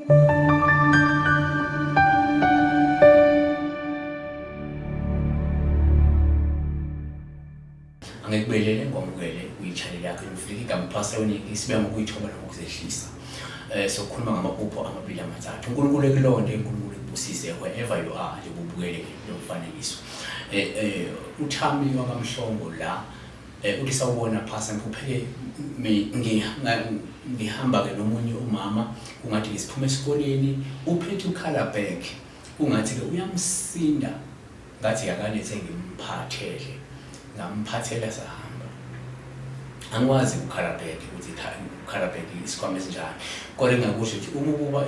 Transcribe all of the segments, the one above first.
Angekubelele ngomukele uyichanele yakho imfiki igama uphathele weNingi sibe ngokuyithoba nokuzehlisa. Sokukhuluma ngamaphupho amabili amathathu. uNkulunkulu ekulonde, uNkulunkulu ekubusise wherever you are ubukele lo mfanekiso. Uthami wakamhlongo la uthi sawubona phasa ngikupheke ngihamba ke nomunye umama kungathi ngisiphume esikoleni uphethe ukhala bag kungathi ke uyamsinda ngathi akalethe ngimphathele ngamphathela sahamba. Angikwazi ukhala bag ukuthi ukhala bag isikhwama esinjani kodwa engakusho ukuthi uma kuba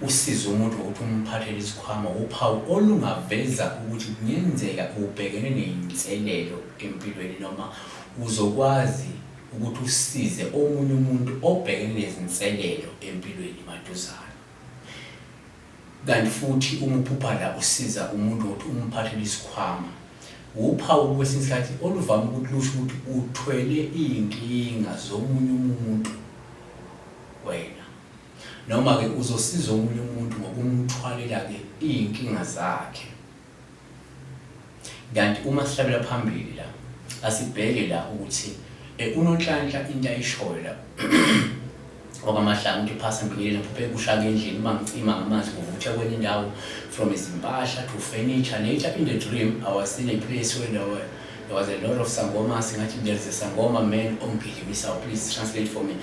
usiza umuntu ukuthi umphathele isikhwama uphawu olungaveza ukuthi kungenzeka ubhekene nezinselelo empilweni noma uzokwazi ukuthi usize omunye umuntu obhekene nezinselelo empilweni maduzana. Kanti futhi uma uphupha la usiza umuntu ukuthi umphathele isikhwama uphawu kwesinye isikhathi oluvame ukuthi lusho ukuthi uthwele inkinga zomunye umuntu wena noma ke uzosiza omunye umuntu ngokumthwalela ke inkinga zakhe. Kanti uma sihlabela phambili la asibheke la ukuthi unonhlanhla into ayishoyo la okwamahlanga ukuthi phasa ngibikele lapho kushaka endlini uma ngicima ngamanzi kuvutha kwenye indawo from impahla to furniture. Later in the dream I was in a place where there was a lot of Isangoma. Singathi there is a Isangoma man ongigijimisa. Please translate for me.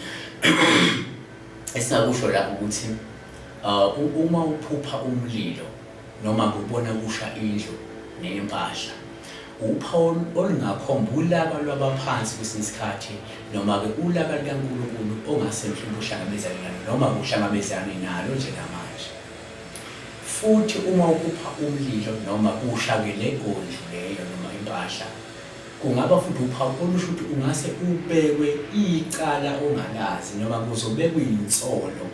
Esingakusho la ukuthi uma uphupha umlilo noma ubona kusha indlu nempahla uphawu olungakhomba ulaka lwabaphansi kwesinye isikhathi noma ke ulaka likaNkulunkulu ongase mhlawumbe uhlangabezane nalo noma uhlangabezane nalo njengamanje. Futhi uma uphupha umlilo noma kushakele indlu leyo noma impahla kungaba futhi uphawu olusho ukuthi ungase ubekwe icala ongalazi noma kuzobekwa insolo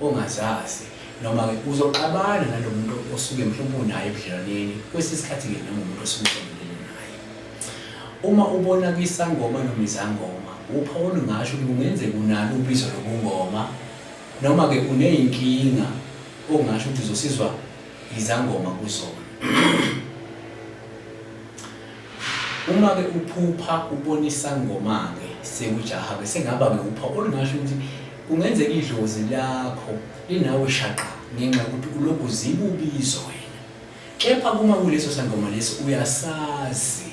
ongazazi noma ke uzoxabana nalomuntu osuke mhlawumbe unaye ebudlelwaneni kwesinye isikhathi ke noma umuntu osuke naye. Uma ubona kwisangoma noma izangoma uphawu olungasho ukuthi kungenzeka unalo ubizo lokungoma noma ke uneyinkinga ongasho ukuthi uzosizwa izangoma kuzona. Uma ke uphupha ubona isangoma ke sikujaha ke sengaba ke uphawu olungasho ukuthi kungenzeka idlozi lakho linawe shaqa ngenxa ukuthi ulokhu uziba ubizo wena. Kepha kuma kuleso sangoma leso uyasazi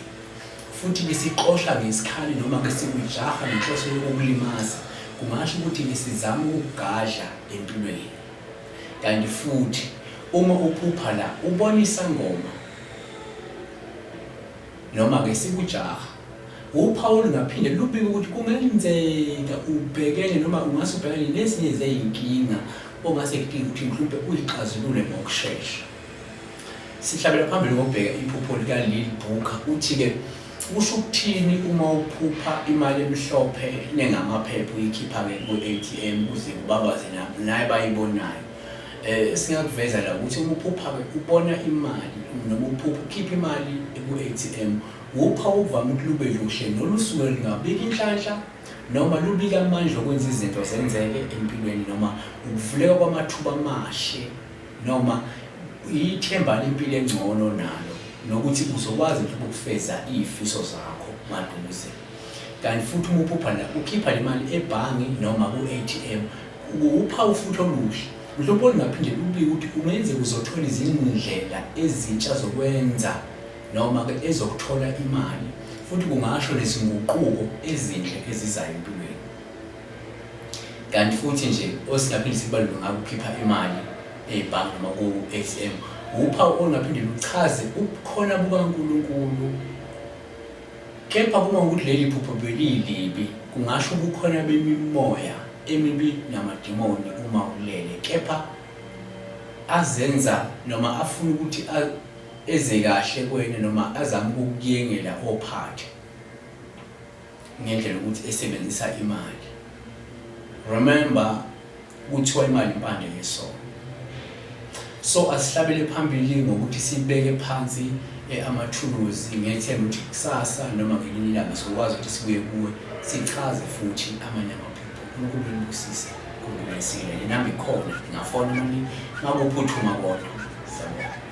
futhi lesiqosha ngesikhali noma ke sikujaha nenhloso yokulimaza kungasho ukuthi lesizama ukugadla empilweni. Kanti futhi uma uphupha la ubona isangoma noma ke sikujaha uphawu lingaphinde lubike ukuthi kungenzeka ubhekene noma ungase ubhekane nezinye zeyinkinga ongase kudinga ukuthi mhlawumbe uyixazulule ngokusheshsha. Sihlabela phambili ngokubheka iphupho lika Lil Booker uthi ke usho ukuthini uma uphupha imali emhlophe nengamaphepha uyikhipha ke kuATM kuze ubabaze naye bayibonayo. Singakuveza la ukuthi uma uphupha ke ubona imali noma uphupha ukhipha imali kuATM uphawu uvame ukuthi lube luhle nolusuke lingabika inhlanhla noma lubika amandla okwenza izinto zenzeke empilweni noma ukuvuleka kwamathuba amahle noma ithemba lempilo engcono nalo nokuthi uzokwazi ukufeza izifiso zakho maduze. Kanti futhi uma uphupha la ukhipha le mali ebhangi noma kuATM uphawu futhi oluhle mhlawumbe lingaphinde lubike ukuthi kungenzeka uzothola izindlela ezintsha zokwenza noma ke ezokuthola imali futhi kungasho lezinguquko ezinhle ezizayo empilweni. Kanti futhi nje osingaphinde sibalule ngakukhipha imali ebhangi noma kuATM uphawu ongaphinde luchaze ukukhona bukaNkulunkulu. Kepha kuma ukuthi leli phupho belilibi kungasho ukukhona bemimoya emibi namadimoni uma ulele kepha azenza noma afuna ukuthi eze kahle kuwena noma azama ukuyengela ophathe ngendlela ukuthi esebenzisa imali. Remember ukuthi imali impande yesono. So asihlabele phambili ngokuthi sibeke phansi amathuluzi ngethemba ukuthi kusasa noma ngelinye ilanga sokwazi ukuthi sibuye kuwe sichaze futhi amanye amaphupho. uNkulunkulu ubusise. kungenesikile nami khona ngafona manje ngakuphuthuma kodwa. Siyabonga.